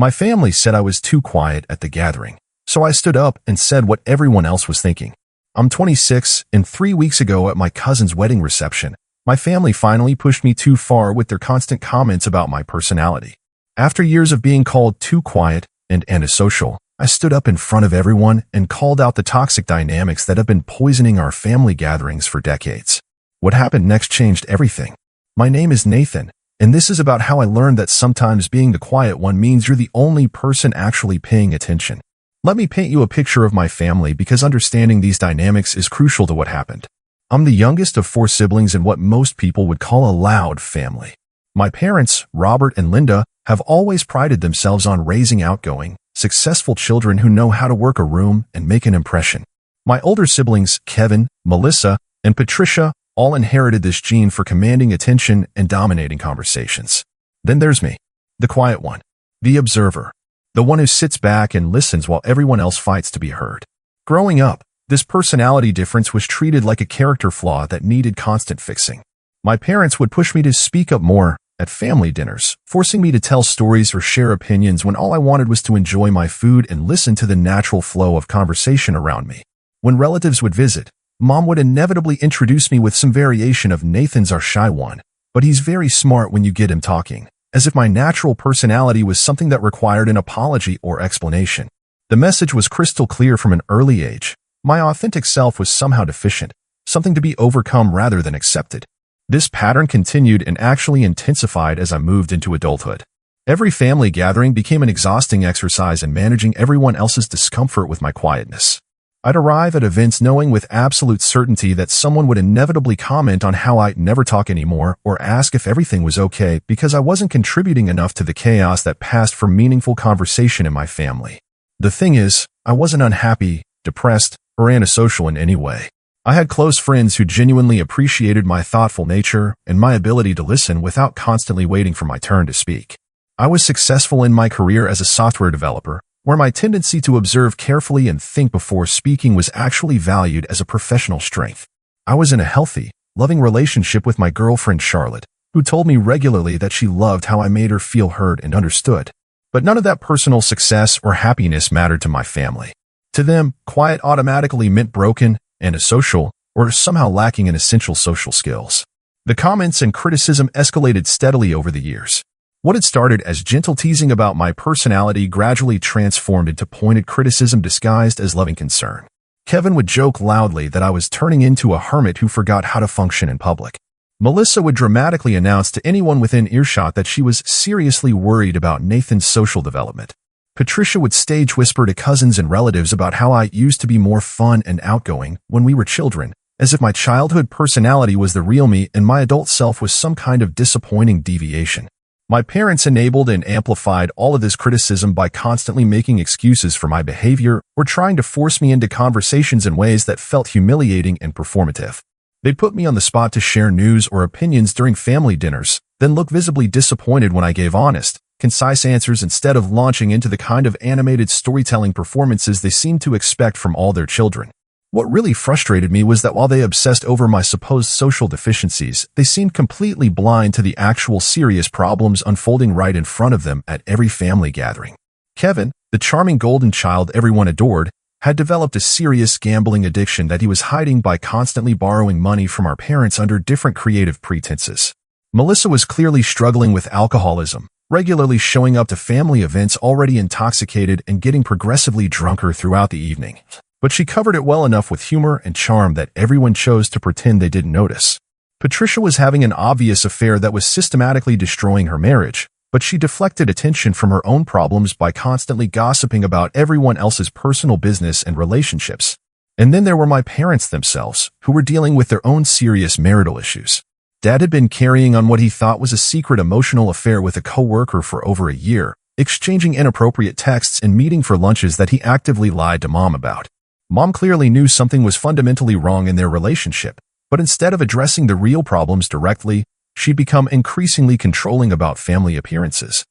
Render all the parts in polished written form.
My family said I was too quiet at the gathering, so I stood up and said what everyone else was thinking. I'm 26, and 3 weeks ago at my cousin's wedding reception, my family finally pushed me too far with their constant comments about my personality. After years of being called too quiet and antisocial, I stood up in front of everyone and called out the toxic dynamics that have been poisoning our family gatherings for decades. What happened next changed everything. My name is Nathan, and this is about how I learned that sometimes being the quiet one means you're the only person actually paying attention. Let me paint you a picture of my family because understanding these dynamics is crucial to what happened. I'm the youngest of 4 siblings in what most people would call a loud family. My parents, Robert and Linda, have always prided themselves on raising outgoing, successful children who know how to work a room and make an impression. My older siblings, Kevin, Melissa, and Patricia, all inherited this gene for commanding attention and dominating conversations. Then there's me, the quiet one, the observer, the one who sits back and listens while everyone else fights to be heard. Growing up, this personality difference was treated like a character flaw that needed constant fixing. My parents would push me to speak up more at family dinners, forcing me to tell stories or share opinions when all I wanted was to enjoy my food and listen to the natural flow of conversation around me. When relatives would visit, Mom would inevitably introduce me with some variation of "Nathan's our shy one, but he's very smart when you get him talking," as if my natural personality was something that required an apology or explanation. The message was crystal clear from an early age. My authentic self was somehow deficient, something to be overcome rather than accepted. This pattern continued and actually intensified as I moved into adulthood. Every family gathering became an exhausting exercise in managing everyone else's discomfort with my quietness. I'd arrive at events knowing with absolute certainty that someone would inevitably comment on how I'd never talk anymore or ask if everything was okay because I wasn't contributing enough to the chaos that passed for meaningful conversation in my family. The thing is, I wasn't unhappy, depressed, or antisocial in any way. I had close friends who genuinely appreciated my thoughtful nature and my ability to listen without constantly waiting for my turn to speak. I was successful in my career as a software developer, where my tendency to observe carefully and think before speaking was actually valued as a professional strength. I was in a healthy, loving relationship with my girlfriend Charlotte, who told me regularly that she loved how I made her feel heard and understood. But none of that personal success or happiness mattered to my family. To them, quiet automatically meant broken, antisocial, or somehow lacking in essential social skills. The comments and criticism escalated steadily over the years. What had started as gentle teasing about my personality gradually transformed into pointed criticism disguised as loving concern. Kevin would joke loudly that I was turning into a hermit who forgot how to function in public. Melissa would dramatically announce to anyone within earshot that she was seriously worried about Nathan's social development. Patricia would stage whisper to cousins and relatives about how I used to be more fun and outgoing when we were children, as if my childhood personality was the real me and my adult self was some kind of disappointing deviation. My parents enabled and amplified all of this criticism by constantly making excuses for my behavior or trying to force me into conversations in ways that felt humiliating and performative. They'd put me on the spot to share news or opinions during family dinners, then look visibly disappointed when I gave honest, concise answers instead of launching into the kind of animated storytelling performances they seemed to expect from all their children. What really frustrated me was that while they obsessed over my supposed social deficiencies, they seemed completely blind to the actual serious problems unfolding right in front of them at every family gathering. Kevin, the charming golden child everyone adored, had developed a serious gambling addiction that he was hiding by constantly borrowing money from our parents under different creative pretenses. Melissa was clearly struggling with alcoholism, regularly showing up to family events already intoxicated and getting progressively drunker throughout the evening. But she covered it well enough with humor and charm that everyone chose to pretend they didn't notice. Patricia was having an obvious affair that was systematically destroying her marriage, but she deflected attention from her own problems by constantly gossiping about everyone else's personal business and relationships. And then there were my parents themselves, who were dealing with their own serious marital issues. Dad had been carrying on what he thought was a secret emotional affair with a coworker for over a year, exchanging inappropriate texts and meeting for lunches that he actively lied to Mom about. Mom clearly knew something was fundamentally wrong in their relationship, but instead of addressing the real problems directly, she'd become increasingly controlling about family appearances,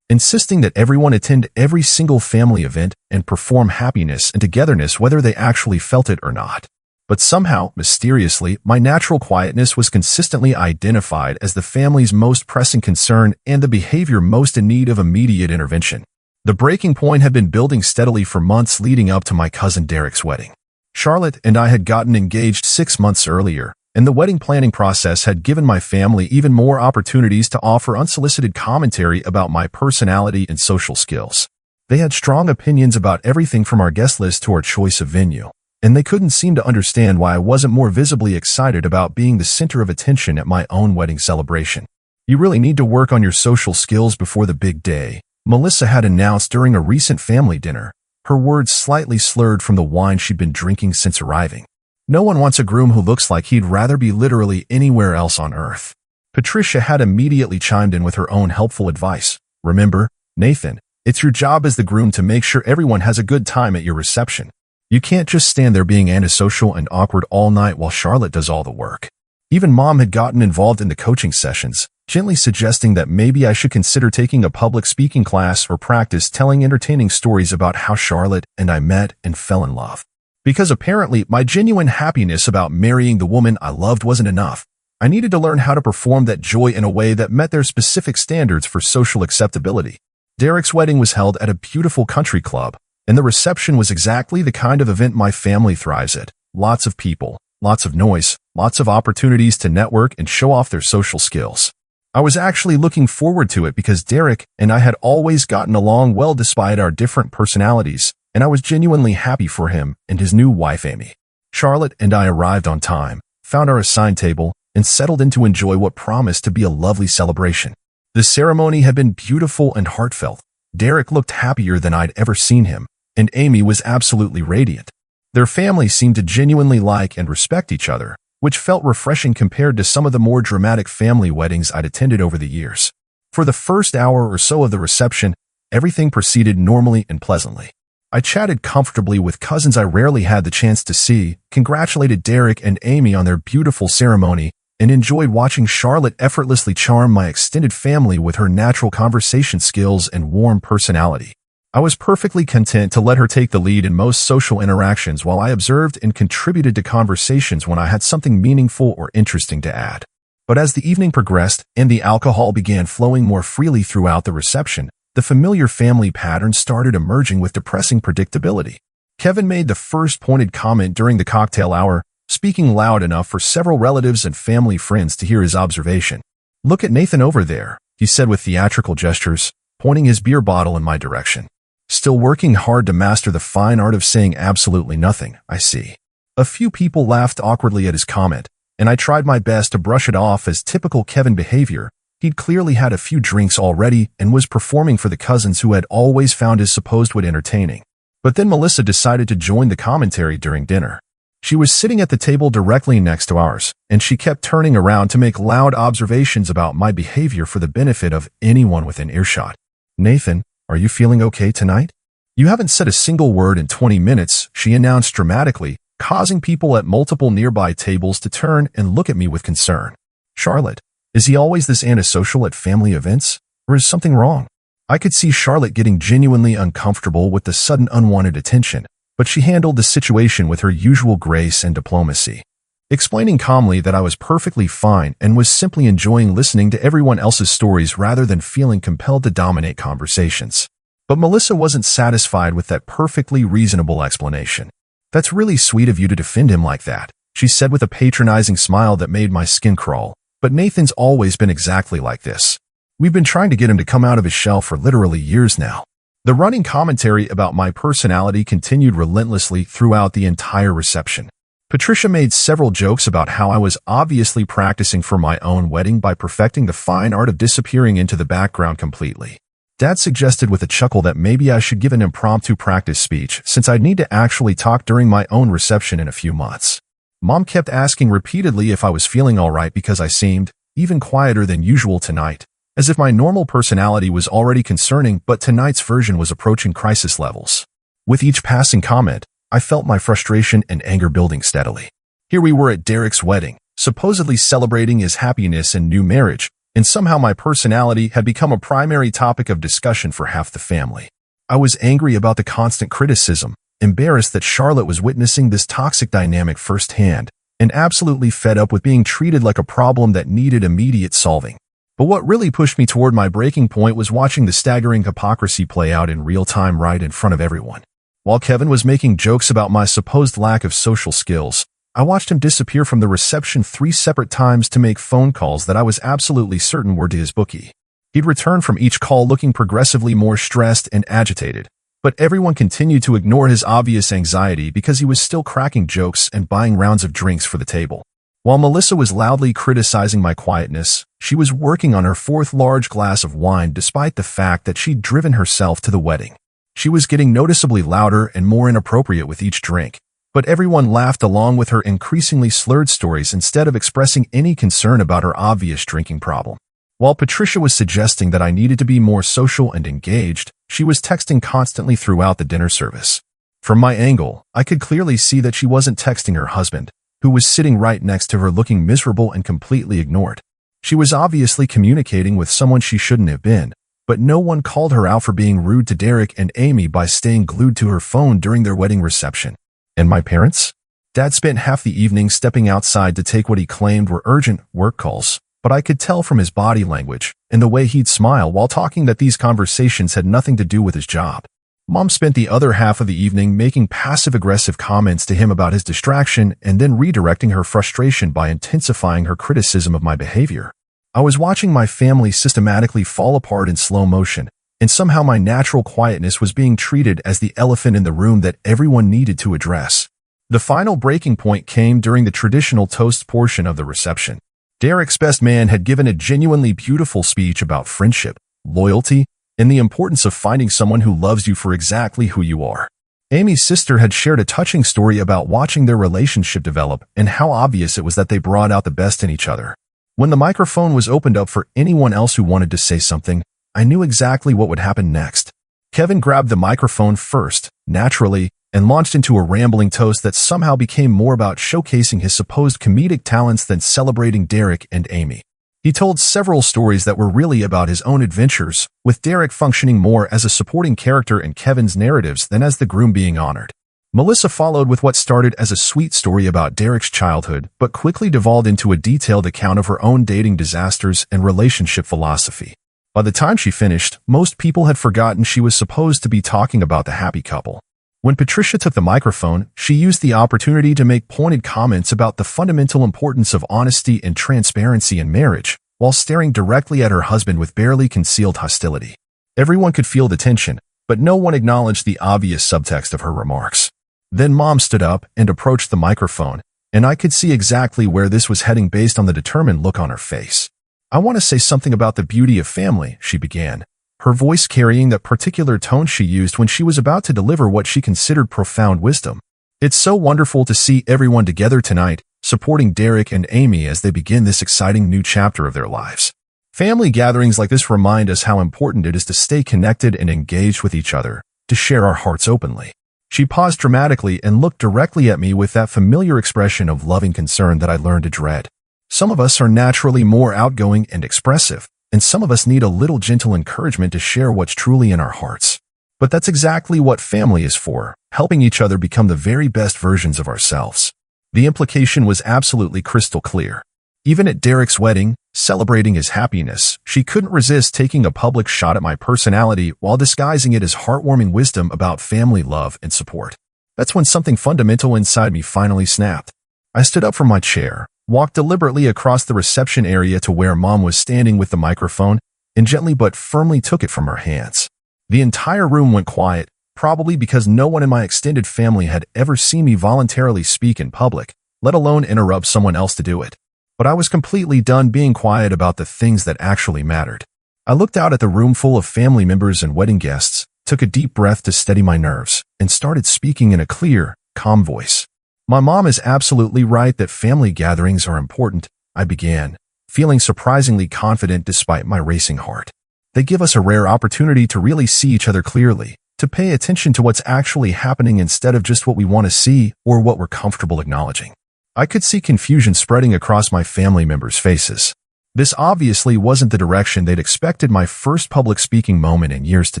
insisting that everyone attend every single family event and perform happiness and togetherness whether they actually felt it or not. But somehow, mysteriously, my natural quietness was consistently identified as the family's most pressing concern and the behavior most in need of immediate intervention. The breaking point had been building steadily for months leading up to my cousin Derek's wedding. Charlotte and I had gotten engaged 6 months earlier, and the wedding planning process had given my family even more opportunities to offer unsolicited commentary about my personality and social skills. They had strong opinions about everything from our guest list to our choice of venue, and they couldn't seem to understand why I wasn't more visibly excited about being the center of attention at my own wedding celebration. "You really need to work on your social skills before the big day," Melissa had announced during a recent family dinner, her words slightly slurred from the wine she'd been drinking since arriving. "No one wants a groom who looks like he'd rather be literally anywhere else on earth." Patricia had immediately chimed in with her own helpful advice. "Remember, Nathan, it's your job as the groom to make sure everyone has a good time at your reception. You can't just stand there being antisocial and awkward all night while Charlotte does all the work." Even Mom had gotten involved in the coaching sessions, gently suggesting that maybe I should consider taking a public speaking class or practice telling entertaining stories about how Charlotte and I met and fell in love. Because apparently my genuine happiness about marrying the woman I loved wasn't enough, I needed to learn how to perform that joy in a way that met their specific standards for social acceptability. Derek's wedding was held at a beautiful country club, and the reception was exactly the kind of event my family thrives at. Lots of people, lots of noise, lots of opportunities to network and show off their social skills. I was actually looking forward to it because Derek and I had always gotten along well despite our different personalities, and I was genuinely happy for him and his new wife Amy. Charlotte and I arrived on time, found our assigned table, and settled in to enjoy what promised to be a lovely celebration. The ceremony had been beautiful and heartfelt. Derek looked happier than I'd ever seen him, and Amy was absolutely radiant. Their families seemed to genuinely like and respect each other, which felt refreshing compared to some of the more dramatic family weddings I'd attended over the years. For the first hour or so of the reception, everything proceeded normally and pleasantly. I chatted comfortably with cousins I rarely had the chance to see, congratulated Derek and Amy on their beautiful ceremony, and enjoyed watching Charlotte effortlessly charm my extended family with her natural conversation skills and warm personality. I was perfectly content to let her take the lead in most social interactions while I observed and contributed to conversations when I had something meaningful or interesting to add. But as the evening progressed and the alcohol began flowing more freely throughout the reception, the familiar family patterns started emerging with depressing predictability. Kevin made the first pointed comment during the cocktail hour, speaking loud enough for several relatives and family friends to hear his observation. "Look at Nathan over there," he said with theatrical gestures, pointing his beer bottle in my direction. "Still working hard to master the fine art of saying absolutely nothing, I see." A few people laughed awkwardly at his comment, and I tried my best to brush it off as typical Kevin behavior. He'd clearly had a few drinks already and was performing for the cousins who had always found his supposed wit entertaining. But then Melissa decided to join the commentary during dinner. She was sitting at the table directly next to ours, and she kept turning around to make loud observations about my behavior for the benefit of anyone within earshot. "Nathan, are you feeling okay tonight? You haven't said a single word in 20 minutes, she announced dramatically, causing people at multiple nearby tables to turn and look at me with concern. "Charlotte, is he always this antisocial at family events? Or is something wrong?" I could see Charlotte getting genuinely uncomfortable with the sudden unwanted attention, but she handled the situation with her usual grace and diplomacy, explaining calmly that I was perfectly fine and was simply enjoying listening to everyone else's stories rather than feeling compelled to dominate conversations. But Melissa wasn't satisfied with that perfectly reasonable explanation. "That's really sweet of you to defend him like that," she said with a patronizing smile that made my skin crawl. "But Nathan's always been exactly like this. We've been trying to get him to come out of his shell for literally years now." The running commentary about my personality continued relentlessly throughout the entire reception. Patricia made several jokes about how I was obviously practicing for my own wedding by perfecting the fine art of disappearing into the background completely. Dad suggested with a chuckle that maybe I should give an impromptu practice speech since I'd need to actually talk during my own reception in a few months. Mom kept asking repeatedly if I was feeling all right because I seemed even quieter than usual tonight, as if my normal personality was already concerning, but tonight's version was approaching crisis levels. With each passing comment, I felt my frustration and anger building steadily. Here we were at Derek's wedding, supposedly celebrating his happiness and new marriage, and somehow my personality had become a primary topic of discussion for half the family. I was angry about the constant criticism, embarrassed that Charlotte was witnessing this toxic dynamic firsthand, and absolutely fed up with being treated like a problem that needed immediate solving. But what really pushed me toward my breaking point was watching the staggering hypocrisy play out in real time right in front of everyone. While Kevin was making jokes about my supposed lack of social skills, I watched him disappear from the reception 3 separate times to make phone calls that I was absolutely certain were to his bookie. He'd return from each call looking progressively more stressed and agitated, but everyone continued to ignore his obvious anxiety because he was still cracking jokes and buying rounds of drinks for the table. While Melissa was loudly criticizing my quietness, she was working on her 4th large glass of wine despite the fact that she'd driven herself to the wedding. She was getting noticeably louder and more inappropriate with each drink, but everyone laughed along with her increasingly slurred stories instead of expressing any concern about her obvious drinking problem. While Patricia was suggesting that I needed to be more social and engaged, she was texting constantly throughout the dinner service. From my angle, I could clearly see that she wasn't texting her husband, who was sitting right next to her looking miserable and completely ignored. She was obviously communicating with someone she shouldn't have been, but no one called her out for being rude to Derek and Amy by staying glued to her phone during their wedding reception. And my parents? Dad spent half the evening stepping outside to take what he claimed were urgent work calls, but I could tell from his body language and the way he'd smile while talking that these conversations had nothing to do with his job. Mom spent the other half of the evening making passive-aggressive comments to him about his distraction and then redirecting her frustration by intensifying her criticism of my behavior. I was watching my family systematically fall apart in slow motion, and somehow my natural quietness was being treated as the elephant in the room that everyone needed to address. The final breaking point came during the traditional toast portion of the reception. Derek's best man had given a genuinely beautiful speech about friendship, loyalty, and the importance of finding someone who loves you for exactly who you are. Amy's sister had shared a touching story about watching their relationship develop and how obvious it was that they brought out the best in each other. When the microphone was opened up for anyone else who wanted to say something, I knew exactly what would happen next. Kevin grabbed the microphone first, naturally, and launched into a rambling toast that somehow became more about showcasing his supposed comedic talents than celebrating Derek and Amy. He told several stories that were really about his own adventures, with Derek functioning more as a supporting character in Kevin's narratives than as the groom being honored. Melissa followed with what started as a sweet story about Derek's childhood, but quickly devolved into a detailed account of her own dating disasters and relationship philosophy. By the time she finished, most people had forgotten she was supposed to be talking about the happy couple. When Patricia took the microphone, she used the opportunity to make pointed comments about the fundamental importance of honesty and transparency in marriage, while staring directly at her husband with barely concealed hostility. Everyone could feel the tension, but no one acknowledged the obvious subtext of her remarks. Then Mom stood up and approached the microphone, and I could see exactly where this was heading based on the determined look on her face. "I want to say something about the beauty of family," she began, her voice carrying that particular tone she used when she was about to deliver what she considered profound wisdom. "It's so wonderful to see everyone together tonight, supporting Derek and Amy as they begin this exciting new chapter of their lives. Family gatherings like this remind us how important it is to stay connected and engaged with each other, to share our hearts openly." She paused dramatically and looked directly at me with that familiar expression of loving concern that I learned to dread. Some of us are naturally more outgoing and expressive, and some of us need a little gentle encouragement to share what's truly in our hearts. But that's exactly what family is for, helping each other become the very best versions of ourselves. The implication was absolutely crystal clear. Even at Derek's wedding, celebrating his happiness, she couldn't resist taking a public shot at my personality while disguising it as heartwarming wisdom about family love and support. That's when something fundamental inside me finally snapped. I stood up from my chair, walked deliberately across the reception area to where Mom was standing with the microphone, and gently but firmly took it from her hands. The entire room went quiet, probably because no one in my extended family had ever seen me voluntarily speak in public, let alone interrupt someone else to do it. But I was completely done being quiet about the things that actually mattered. I looked out at the room full of family members and wedding guests, took a deep breath to steady my nerves, and started speaking in a clear, calm voice. "My mom is absolutely right that family gatherings are important," I began, feeling surprisingly confident despite my racing heart. "They give us a rare opportunity to really see each other clearly, to pay attention to what's actually happening instead of just what we want to see or what we're comfortable acknowledging." I could see confusion spreading across my family members' faces. This obviously wasn't the direction they'd expected my first public speaking moment in years to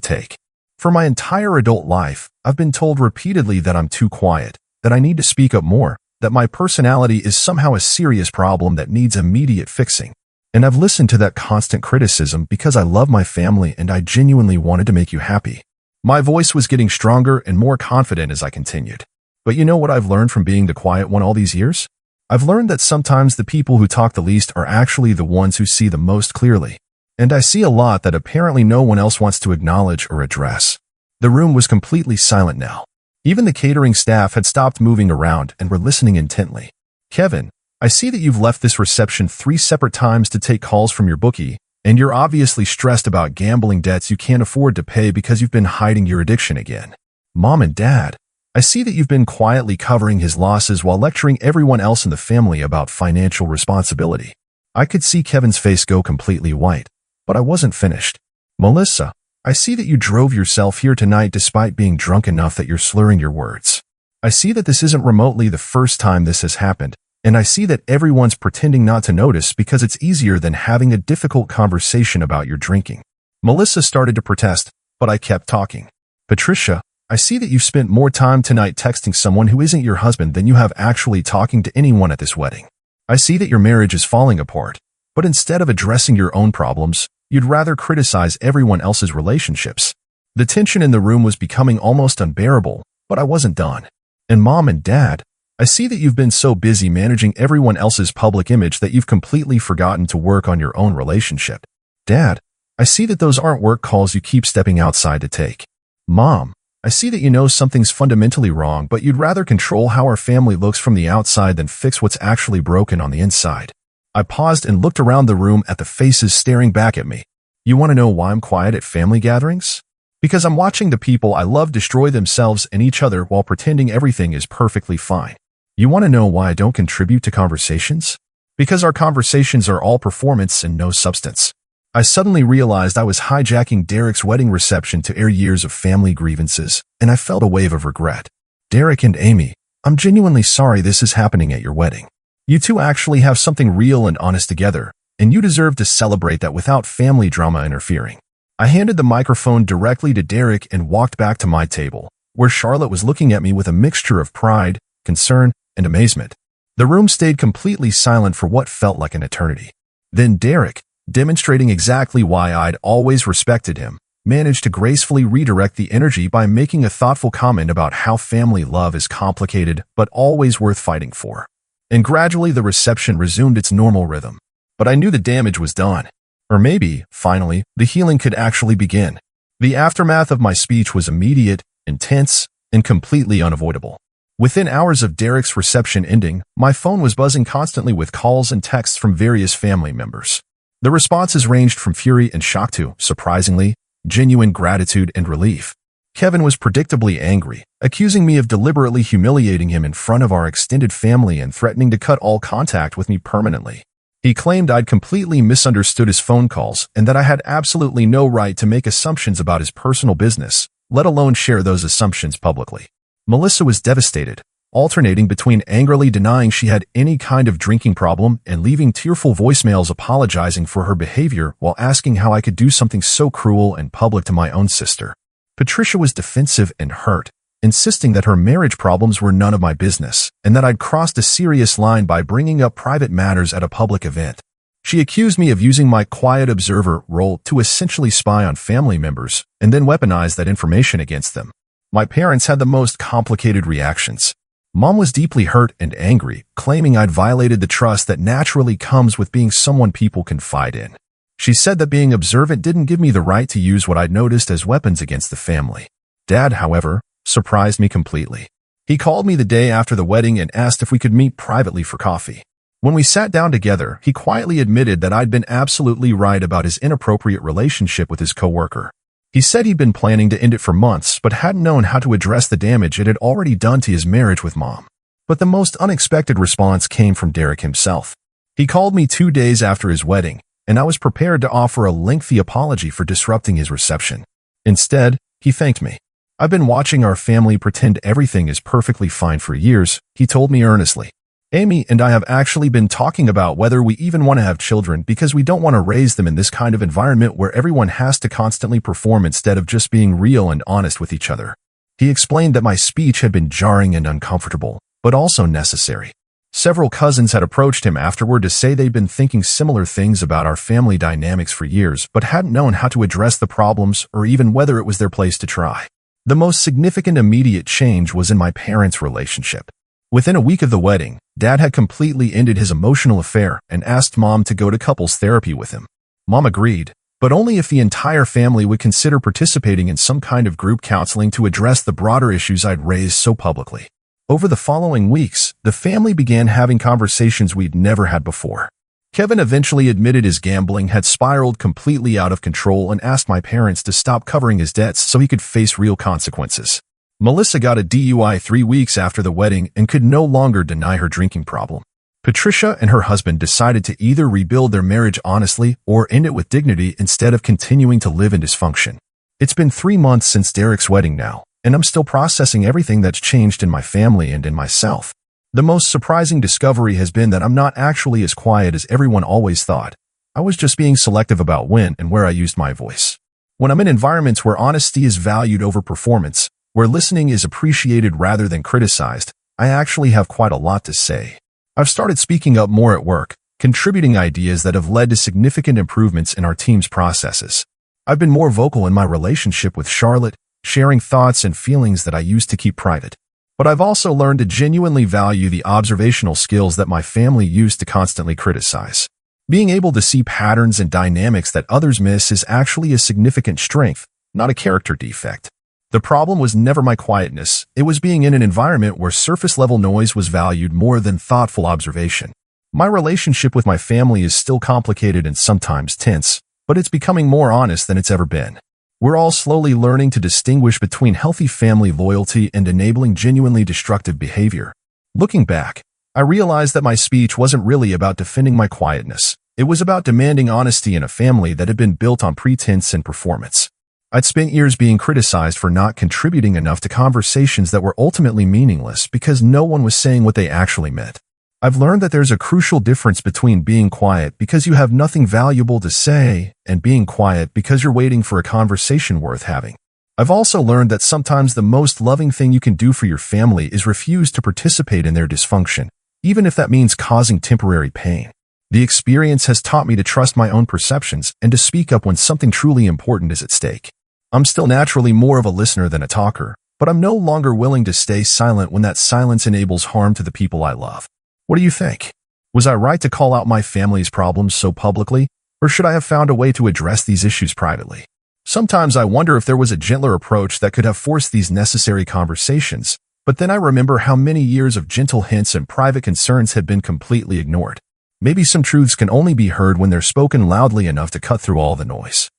take. For my entire adult life, I've been told repeatedly that I'm too quiet, that I need to speak up more, that my personality is somehow a serious problem that needs immediate fixing. And I've listened to that constant criticism because I love my family and I genuinely wanted to make you happy. My voice was getting stronger and more confident as I continued. But you know what I've learned from being the quiet one all these years? I've learned that sometimes the people who talk the least are actually the ones who see the most clearly. And I see a lot that apparently no one else wants to acknowledge or address. The room was completely silent now. Even the catering staff had stopped moving around and were listening intently. Kevin, I see that you've left this reception 3 separate times to take calls from your bookie, and you're obviously stressed about gambling debts you can't afford to pay because you've been hiding your addiction again. Mom and Dad, I see that you've been quietly covering his losses while lecturing everyone else in the family about financial responsibility. I could see Kevin's face go completely white, but I wasn't finished. Melissa, I see that you drove yourself here tonight despite being drunk enough that you're slurring your words. I see that this isn't remotely the first time this has happened, and I see that everyone's pretending not to notice because it's easier than having a difficult conversation about your drinking. Melissa started to protest, but I kept talking. Patricia, I see that you've spent more time tonight texting someone who isn't your husband than you have actually talking to anyone at this wedding. I see that your marriage is falling apart, but instead of addressing your own problems, you'd rather criticize everyone else's relationships. The tension in the room was becoming almost unbearable, but I wasn't done. And Mom and Dad, I see that you've been so busy managing everyone else's public image that you've completely forgotten to work on your own relationship. Dad, I see that those aren't work calls you keep stepping outside to take. Mom, I see that you know something's fundamentally wrong, but you'd rather control how our family looks from the outside than fix what's actually broken on the inside. I paused and looked around the room at the faces staring back at me. You want to know why I'm quiet at family gatherings? Because I'm watching the people I love destroy themselves and each other while pretending everything is perfectly fine. You want to know why I don't contribute to conversations? Because our conversations are all performance and no substance. I suddenly realized I was hijacking Derek's wedding reception to air years of family grievances, and I felt a wave of regret. Derek and Amy, I'm genuinely sorry this is happening at your wedding. You two actually have something real and honest together, and you deserve to celebrate that without family drama interfering. I handed the microphone directly to Derek and walked back to my table, where Charlotte was looking at me with a mixture of pride, concern, and amazement. The room stayed completely silent for what felt like an eternity. Then Derek, demonstrating exactly why I'd always respected him, managed to gracefully redirect the energy by making a thoughtful comment about how family love is complicated but always worth fighting for. And gradually the reception resumed its normal rhythm. But I knew the damage was done. Or maybe, finally, the healing could actually begin. The aftermath of my speech was immediate, intense, and completely unavoidable. Within hours of Derek's reception ending, my phone was buzzing constantly with calls and texts from various family members. The responses ranged from fury and shock to, surprisingly, genuine gratitude and relief. Kevin was predictably angry, accusing me of deliberately humiliating him in front of our extended family and threatening to cut all contact with me permanently. He claimed I'd completely misunderstood his phone calls and that I had absolutely no right to make assumptions about his personal business, let alone share those assumptions publicly. Melissa was devastated, alternating between angrily denying she had any kind of drinking problem and leaving tearful voicemails apologizing for her behavior while asking how I could do something so cruel and public to my own sister. Patricia was defensive and hurt, insisting that her marriage problems were none of my business and that I'd crossed a serious line by bringing up private matters at a public event. She accused me of using my quiet observer role to essentially spy on family members and then weaponize that information against them. My parents had the most complicated reactions. Mom was deeply hurt and angry, claiming I'd violated the trust that naturally comes with being someone people confide in. She said that being observant didn't give me the right to use what I'd noticed as weapons against the family. Dad, however, surprised me completely. He called me the day after the wedding and asked if we could meet privately for coffee. When we sat down together, he quietly admitted that I'd been absolutely right about his inappropriate relationship with his coworker. He said he'd been planning to end it for months but hadn't known how to address the damage it had already done to his marriage with Mom. But the most unexpected response came from Derek himself. He called me 2 days after his wedding, and I was prepared to offer a lengthy apology for disrupting his reception. Instead, he thanked me. I've been watching our family pretend everything is perfectly fine for years, he told me earnestly. Amy and I have actually been talking about whether we even want to have children because we don't want to raise them in this kind of environment where everyone has to constantly perform instead of just being real and honest with each other. He explained that my speech had been jarring and uncomfortable, but also necessary. Several cousins had approached him afterward to say they'd been thinking similar things about our family dynamics for years, but hadn't known how to address the problems or even whether it was their place to try. The most significant immediate change was in my parents' relationship. Within a week of the wedding, Dad had completely ended his emotional affair and asked Mom to go to couples therapy with him. Mom agreed, but only if the entire family would consider participating in some kind of group counseling to address the broader issues I'd raised so publicly. Over the following weeks, the family began having conversations we'd never had before. Kevin eventually admitted his gambling had spiraled completely out of control and asked my parents to stop covering his debts so he could face real consequences. Melissa got a DUI 3 weeks after the wedding and could no longer deny her drinking problem. Patricia and her husband decided to either rebuild their marriage honestly or end it with dignity instead of continuing to live in dysfunction. It's been 3 months since Derek's wedding now, and I'm still processing everything that's changed in my family and in myself. The most surprising discovery has been that I'm not actually as quiet as everyone always thought. I was just being selective about when and where I used my voice. When I'm in environments where honesty is valued over performance, where listening is appreciated rather than criticized, I actually have quite a lot to say. I've started speaking up more at work, contributing ideas that have led to significant improvements in our team's processes. I've been more vocal in my relationship with Charlotte, sharing thoughts and feelings that I used to keep private. But I've also learned to genuinely value the observational skills that my family used to constantly criticize. Being able to see patterns and dynamics that others miss is actually a significant strength, not a character defect. The problem was never my quietness, it was being in an environment where surface-level noise was valued more than thoughtful observation. My relationship with my family is still complicated and sometimes tense, but it's becoming more honest than it's ever been. We're all slowly learning to distinguish between healthy family loyalty and enabling genuinely destructive behavior. Looking back, I realized that my speech wasn't really about defending my quietness. It was about demanding honesty in a family that had been built on pretense and performance. I'd spent years being criticized for not contributing enough to conversations that were ultimately meaningless because no one was saying what they actually meant. I've learned that there's a crucial difference between being quiet because you have nothing valuable to say and being quiet because you're waiting for a conversation worth having. I've also learned that sometimes the most loving thing you can do for your family is refuse to participate in their dysfunction, even if that means causing temporary pain. The experience has taught me to trust my own perceptions and to speak up when something truly important is at stake. I'm still naturally more of a listener than a talker, but I'm no longer willing to stay silent when that silence enables harm to the people I love. What do you think? Was I right to call out my family's problems so publicly, or should I have found a way to address these issues privately? Sometimes I wonder if there was a gentler approach that could have forced these necessary conversations, but then I remember how many years of gentle hints and private concerns had been completely ignored. Maybe some truths can only be heard when they're spoken loudly enough to cut through all the noise.